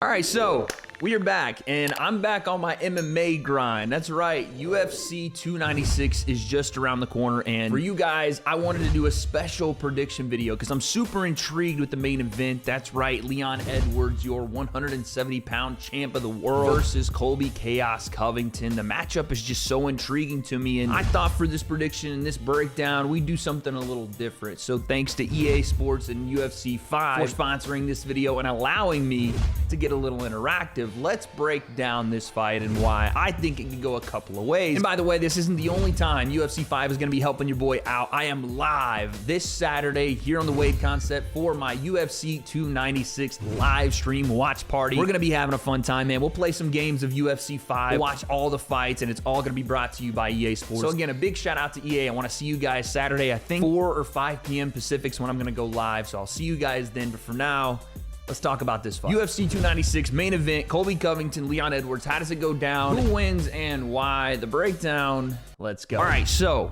All right, so we are back, and I'm back on my MMA grind. That's right, UFC 296 is just around the corner, and for you guys, I wanted to do a special prediction video because I'm super intrigued with the main event. That's right, Leon Edwards, your 170-pound champ of the world, versus Colby Chaos Covington. The matchup is just so intriguing to me, and I thought for this prediction and this breakdown, we'd do something a little different. So thanks to EA Sports and UFC 5 for sponsoring this video and allowing me to get a little interactive. Let's break down this fight and why I think it could go a couple of ways. And by the way, this isn't the only time UFC 5 is going to be helping your boy out. I am live this Saturday here on the W.A.D.E concept for my UFC 296 live stream watch party. We're going to be having a fun time, man. We'll play some games of UFC 5, we'll watch all the fights, and it's all going to be brought to you by EA Sports. So again, a big shout out to EA. I want to see you guys Saturday, I think 4 or 5 p.m. Pacific's when I'm going to go live. So I'll see you guys then. But for now, let's talk about this fight. UFC 296 main event, Colby Covington, Leon Edwards. How does it go down? Who wins and why? The breakdown. Let's go. All right, so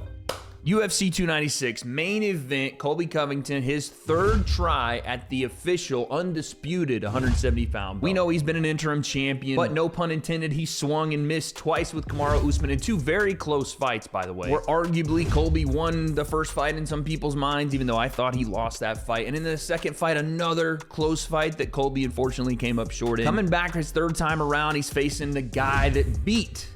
UFC 296 main event, Colby Covington, his third try at the official undisputed 170-pound belt. We know he's been an interim champion, but no pun intended, he swung and missed twice with Kamaru Usman in 2 very close fights, by the way. Where arguably Colby won the first fight in some people's minds, even though I thought he lost that fight. And in the second fight, another close fight that Colby unfortunately came up short in. Coming back his third time around, he's facing the guy that beat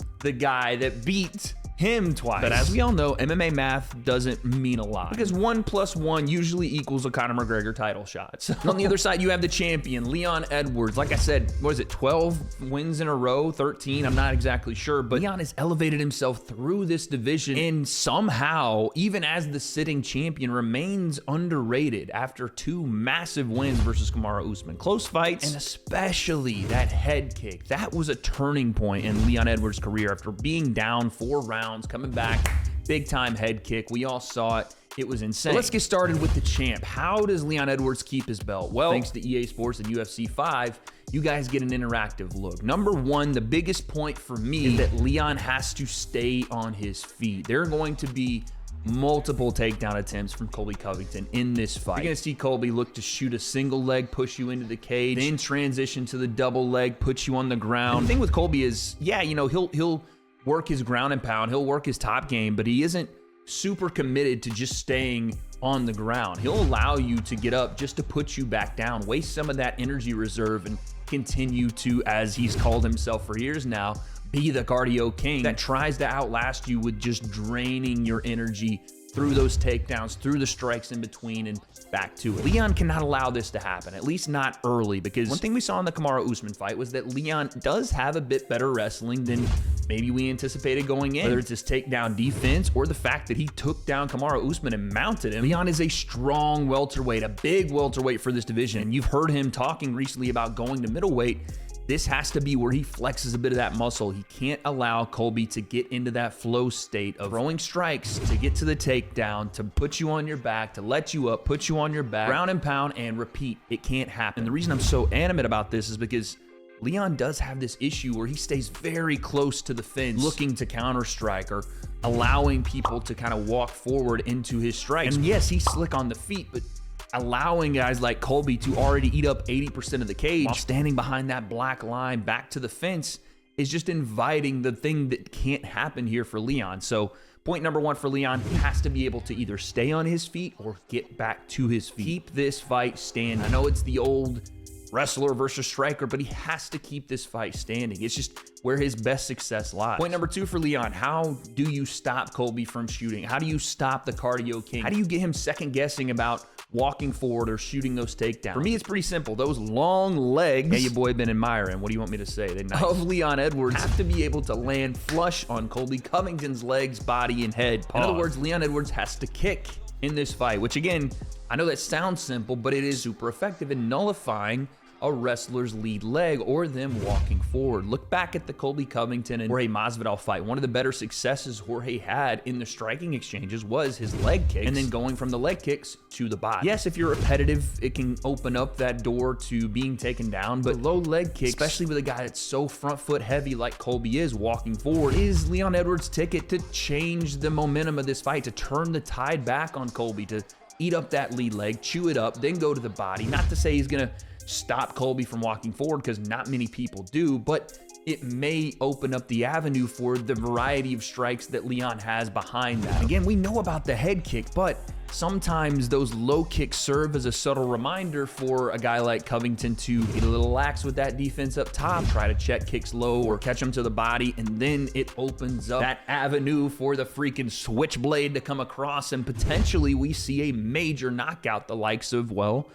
him twice. But as we all know, MMA math doesn't mean a lot because 1 + 1 usually equals a Conor McGregor title shot. So on the other side, you have the champion, Leon Edwards. Like I said, what is it, 12 wins in a row, 13? I'm not exactly sure, but Leon has elevated himself through this division and somehow, even as the sitting champion, remains underrated after 2 massive wins versus Kamaru Usman. Close fights, and especially that head kick. That was a turning point in Leon Edwards' career after being down 4 rounds. Coming back, big time head kick. We all saw it. It was insane. So let's get started with the champ. How does Leon Edwards keep his belt? Well, thanks to EA Sports and UFC 5, you guys get an interactive look. Number 1, the biggest point for me is that Leon has to stay on his feet. There are going to be multiple takedown attempts from Colby Covington in this fight. You're going to see Colby look to shoot a single leg, push you into the cage, then transition to the double leg, put you on the ground. And the thing with Colby is, yeah, you know, he'll work his ground and pound, he'll work his top game, but he isn't super committed to just staying on the ground. He'll allow you to get up just to put you back down, waste some of that energy reserve, and continue to, as he's called himself for years now, be the cardio king that tries to outlast you with just draining your energy through those takedowns, through the strikes in between, and back to it. Leon cannot allow this to happen, at least not early, because one thing we saw in the Kamaru Usman fight was that Leon does have a bit better wrestling than maybe we anticipated going in. Whether it's his takedown defense or the fact that he took down Kamaru Usman and mounted him. Leon is a strong welterweight, a big welterweight for this division, and you've heard him talking recently about going to middleweight. This has to be where he flexes a bit of that muscle. He can't allow Colby to get into that flow state of throwing strikes to get to the takedown, to put you on your back, to let you up, put you on your back, ground and pound, and repeat. It can't happen. And the reason I'm so animate about this is because Leon does have this issue where he stays very close to the fence, looking to counter strike or allowing people to kind of walk forward into his strikes. And yes, he's slick on the feet, but allowing guys like Colby to already eat up 80% of the cage while standing behind that black line back to the fence is just inviting the thing that can't happen here for Leon. So point number 1 for Leon, he has to be able to either stay on his feet or get back to his feet. Keep this fight standing. I know it's the old wrestler versus striker, but he has to keep this fight standing. It's just where his best success lies. Point number 2 for Leon, how do you stop Colby from shooting? How do you stop the cardio king? How do you get him second guessing about walking forward or shooting those takedowns? For me, it's pretty simple. Those long legs, yeah, your boy been admiring. What do you want me to say? They're nice. Of Leon Edwards have to be able to land flush on Colby Covington's legs, body, and head. Pause. In other words, Leon Edwards has to kick in this fight, which again, I know that sounds simple, but it is super effective in nullifying a wrestler's lead leg or them walking forward. Look back at the Colby Covington and Jorge Masvidal fight. One of the better successes Jorge had in the striking exchanges was his leg kicks and then going from the leg kicks to the body. Yes, if you're repetitive, it can open up that door to being taken down, but low leg kicks, especially with a guy that's so front foot heavy like Colby is walking forward, is Leon Edwards' ticket to change the momentum of this fight, to turn the tide back on Colby, to eat up that lead leg, chew it up, then go to the body. Not to say he's gonna stop Colby from walking forward because not many people do, but it may open up the avenue for the variety of strikes that Leon has behind that. Again, we know about the head kick, but sometimes those low kicks serve as a subtle reminder for a guy like Covington to get a little lax with that defense up top, try to check kicks low or catch them to the body, and then it opens up that avenue for the freaking switchblade to come across, and potentially we see a major knockout, the likes of, well,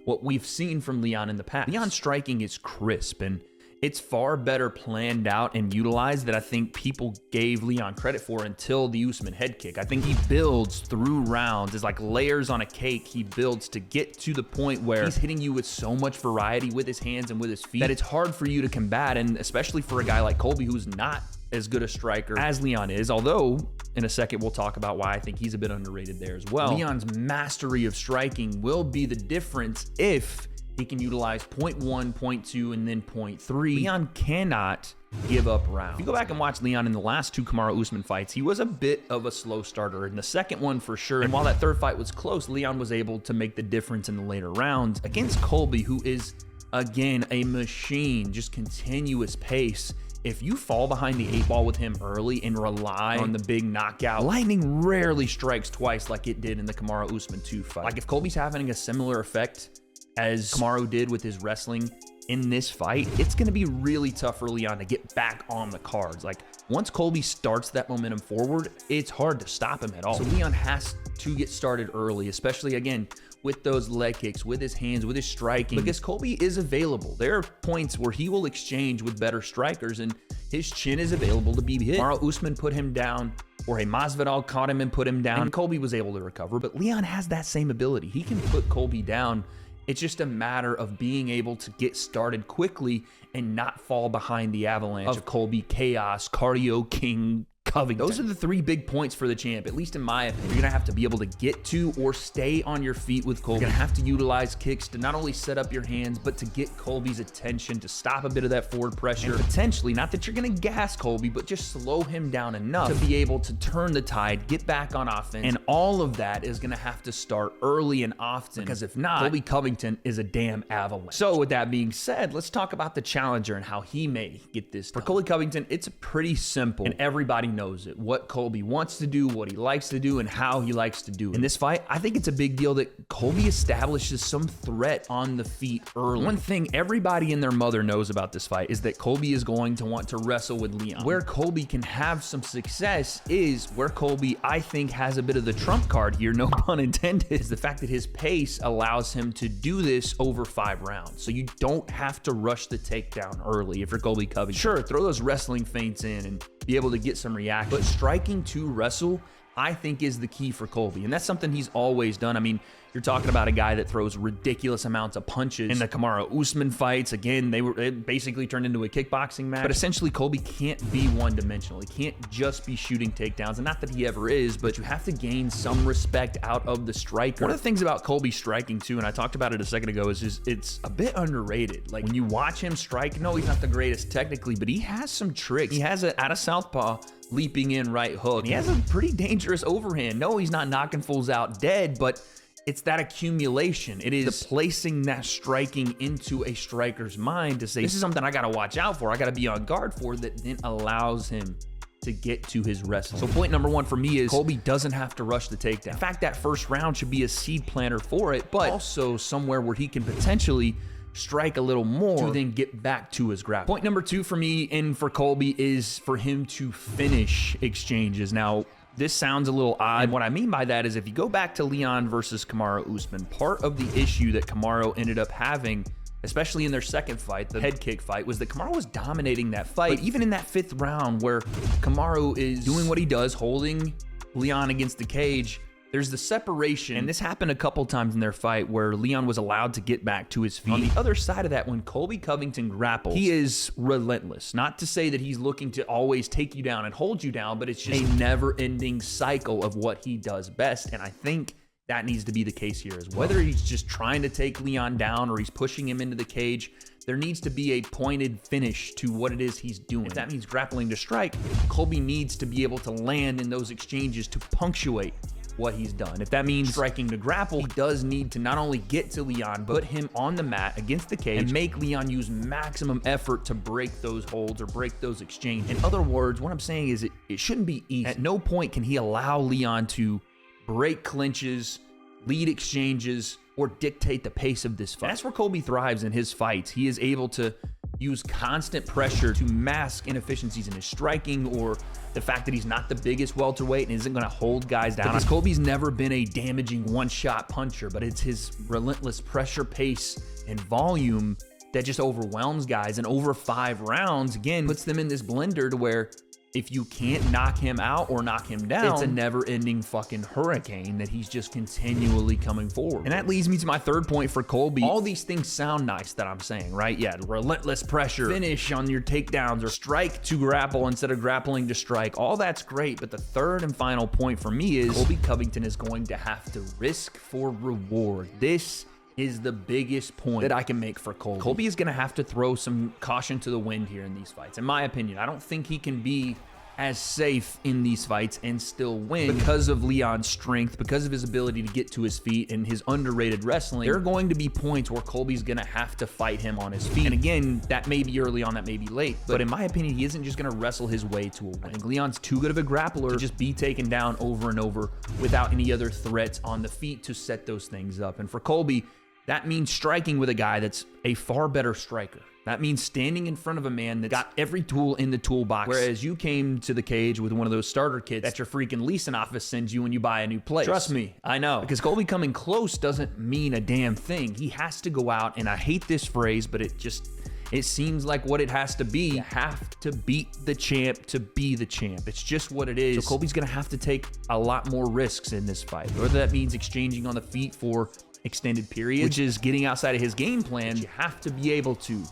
what we've seen from Leon in the past. Leon's striking is crisp, and it's far better planned out and utilized than I think people gave Leon credit for until the Usman head kick. I think he builds through rounds. It's like layers on a cake. He builds to get to the point where he's hitting you with so much variety with his hands and with his feet that it's hard for you to combat, and especially for a guy like Colby who's not as good a striker as Leon is, although in a second we'll talk about why I think he's a bit underrated there as well. Leon's mastery of striking will be the difference if he can utilize point 1, point 2, and then point 3. Leon cannot give up rounds. If you go back and watch Leon in the last 2 Kamaru Usman fights, he was a bit of a slow starter. In the second one for sure, and while that third fight was close, Leon was able to make the difference in the later rounds against Colby, who is, again, a machine, just continuous pace. If you fall behind the 8 ball with him early and rely on the big knockout, lightning rarely strikes twice like it did in the Kamaru Usman 2 fight. Like if Colby's having a similar effect as Kamaru did with his wrestling in this fight, it's going to be really tough for Leon to get back on the cards. Like once Colby starts that momentum forward, it's hard to stop him at all. So Leon has to get started early, especially again with those leg kicks, with his hands, with his striking, because Colby is available. There are points where he will exchange with better strikers and his chin is available to be hit. Kamaru Usman put him down, or Masvidal caught him and put him down, and Colby was able to recover, but Leon has that same ability. He can put Colby down. It's just a matter of being able to get started quickly and not fall behind the avalanche of Colby chaos, cardio king, Covington. Those are the 3 big points for the champ, at least in my opinion. You're gonna have to be able to get to or stay on your feet with Colby. You're gonna have to utilize kicks to not only set up your hands, but to get Colby's attention, to stop a bit of that forward pressure. And potentially, not that you're gonna gas Colby, but just slow him down enough to be able to turn the tide, get back on offense. And all of that is gonna have to start early and often, because if not, Colby Covington is a damn avalanche. So with that being said, let's talk about the challenger and how he may get this done. For Colby Covington, it's pretty simple, and everybody knows it. What Colby wants to do, what he likes to do, and how he likes to do it. In this fight, I think it's a big deal that Colby establishes some threat on the feet early. One thing everybody and their mother knows about this fight is that Colby is going to want to wrestle with Leon. Where Colby can have some success is where Colby, I think, has a bit of the trump card here, no pun intended, is the fact that his pace allows him to do this over 5 rounds. So you don't have to rush the takedown early if you're Colby Covington. Sure, throw those wrestling feints in and be able to get some reaction, but striking to wrestle, I think, is the key for Colby, and that's something he's always done. I mean, you're talking about a guy that throws ridiculous amounts of punches. In the Kamaru Usman fights, again, it basically turned into a kickboxing match. But essentially, Colby can't be one-dimensional. He can't just be shooting takedowns, and not that he ever is, but you have to gain some respect out of the striker. One of the things about Colby striking, too, and I talked about it a second ago, is just it's a bit underrated. Like, when you watch him strike, no, he's not the greatest technically, but he has some tricks. He has a, out of southpaw, leaping in right hook. He has a pretty dangerous overhand. No, he's not knocking fools out dead, but it's that accumulation. It is the placing that striking into a striker's mind to say, this is something I got to watch out for. I got to be on guard for, that then allows him to get to his wrestling. So point number 1 for me is Colby doesn't have to rush the takedown. In fact, that first round should be a seed planter for it, but also somewhere where he can potentially strike a little more to then get back to his grapple. Point number 2 for me and for Colby is for him to finish exchanges. Now, this sounds a little odd. And what I mean by that is if you go back to Leon versus Kamaru Usman, part of the issue that Kamaru ended up having, especially in their second fight, the head kick fight, was that Kamaru was dominating that fight. But even in that 5th round where Kamaru is doing what he does, holding Leon against the cage, there's the separation, and this happened a couple times in their fight where Leon was allowed to get back to his feet. On the other side of that, when Colby Covington grapples, he is relentless. Not to say that he's looking to always take you down and hold you down, but it's just a never-ending cycle of what he does best, and I think that needs to be the case here as well. Whether he's just trying to take Leon down or he's pushing him into the cage, there needs to be a pointed finish to what it is he's doing. If that means grappling to strike, Colby needs to be able to land in those exchanges to punctuate what he's done. If that means striking to grapple, he does need to not only get to Leon, but put him on the mat against the cage and make Leon use maximum effort to break those holds or break those exchanges. In other words, what I'm saying is it shouldn't be easy. At no point can he allow Leon to break clinches, lead exchanges, or dictate the pace of this fight. That's where Colby thrives in his fights. He is able to use constant pressure to mask inefficiencies in his striking or the fact that he's not the biggest welterweight and isn't going to hold guys down. Because Colby's never been a damaging one-shot puncher, but it's his relentless pressure, pace, and volume that just overwhelms guys. And over 5 rounds, again, puts them in this blender to where if you can't knock him out or knock him down, it's a never-ending fucking hurricane that he's just continually coming forward. And that leads me to my third point for Colby. All these things sound nice that I'm saying, right? Yeah, relentless pressure, finish on your takedowns, or strike to grapple instead of grappling to strike. All that's great, but the third and final point for me is Colby Covington is going to have to risk for reward. This is the biggest point that I can make for Colby. Colby is going to have to throw some caution to the wind here in these fights. In my opinion, I don't think he can be as safe in these fights and still win because of Leon's strength, because of his ability to get to his feet and his underrated wrestling. There are going to be points where Colby's going to have to fight him on his feet. And again, that may be early on, that may be late. But in my opinion, he isn't just going to wrestle his way to a win. I think Leon's too good of a grappler to just be taken down over and over without any other threats on the feet to set those things up. And for Colby, that means striking with a guy that's a far better striker. That means standing in front of a man that got every tool in the toolbox, whereas you came to the cage with one of those starter kits that your freaking leasing office sends you when you buy a new place. Trust me, I know. Because Colby coming close doesn't mean a damn thing. He has to go out, and I hate this phrase, but it seems like what it has to be. You have to beat the champ to be the champ. It's just what it is. So Colby's going to have to take a lot more risks in this fight, whether that means exchanging on the feet for extended periods, which is getting outside of his game plan. You have to be able to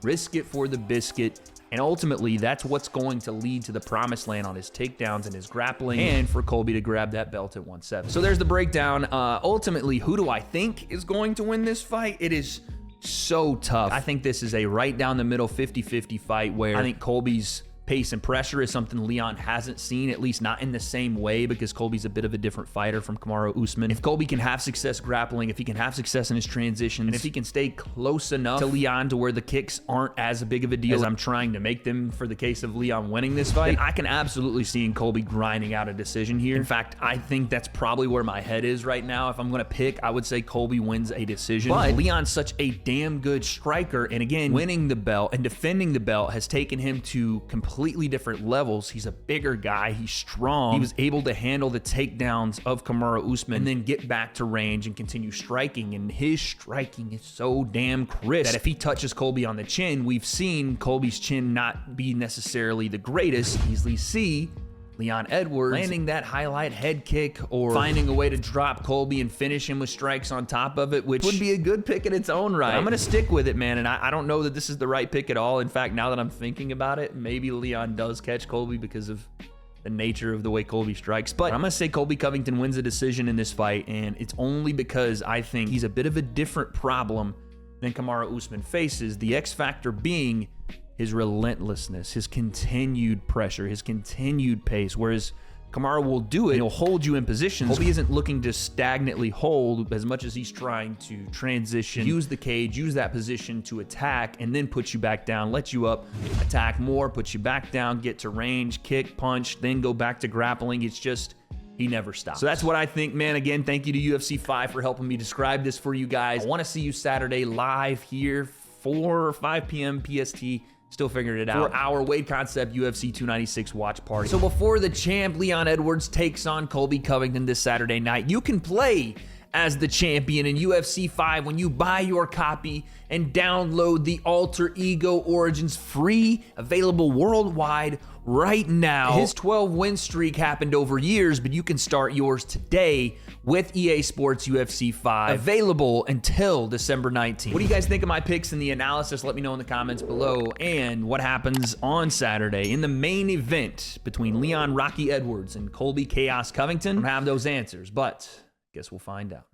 risk it for the biscuit, and ultimately that's what's going to lead to the promised land on his takedowns and his grappling, and for Colby to grab that belt at 170. So there's the breakdown. Ultimately, who do I think is going to win this fight? It is so tough. I think this is a right down the middle 50-50 fight where I think Colby's pace and pressure is something Leon hasn't seen, at least not in the same way, because Colby's a bit of a different fighter from Kamaru Usman. If Colby can have success grappling, if he can have success in his transitions, and if he can stay close enough to Leon to where the kicks aren't as big of a deal as I'm trying to make them for the case of Leon winning this fight, then I can absolutely see Colby grinding out a decision here. In fact, I think that's probably where my head is right now. If I'm going to pick, I would say Colby wins a decision. But Leon's such a damn good striker, and again, winning the belt and defending the belt has taken him to completely different levels. He's a bigger guy. He's strong. He was able to handle the takedowns of Kamaru Usman and then get back to range and continue striking. And his striking is so damn crisp that if he touches Colby on the chin, we've seen Colby's chin not be necessarily the greatest. Easily see Leon Edwards landing that highlight head kick or finding a way to drop Colby and finish him with strikes on top of it, which would be a good pick in its own right. But I'm going to stick with it, man, and I don't know that this is the right pick at all. In fact, now that I'm thinking about it, maybe Leon does catch Colby because of the nature of the way Colby strikes. But I'm going to say Colby Covington wins a decision in this fight, and it's only because I think he's a bit of a different problem than Kamaru Usman faces, the X factor being his relentlessness, his continued pressure, his continued pace, whereas Kamaru will do it. He'll hold you in positions. Colby isn't looking to stagnantly hold as much as he's trying to transition, use the cage, use that position to attack, and then put you back down, let you up, attack more, put you back down, get to range, kick, punch, then go back to grappling. It's just, he never stops. So that's what I think, man. Again, thank you to UFC 5 for helping me describe this for you guys. I want to see you Saturday live here, 4 or 5 p.m. PST. Still figuring it out. For our W.A.D.E Concept UFC 296 watch party. So before the champ Leon Edwards takes on Colby Covington this Saturday night, you can play as the champion in UFC 5 when you buy your copy and download the Alter Ego Origins free, available worldwide right now. His 12-win streak happened over years, but you can start yours today with EA Sports UFC 5, available until December 19th. What do you guys think of my picks and the analysis? Let me know in the comments below. And what happens on Saturday in the main event between Leon Rocky Edwards and Colby Chaos Covington? I don't have those answers, but guess we'll find out.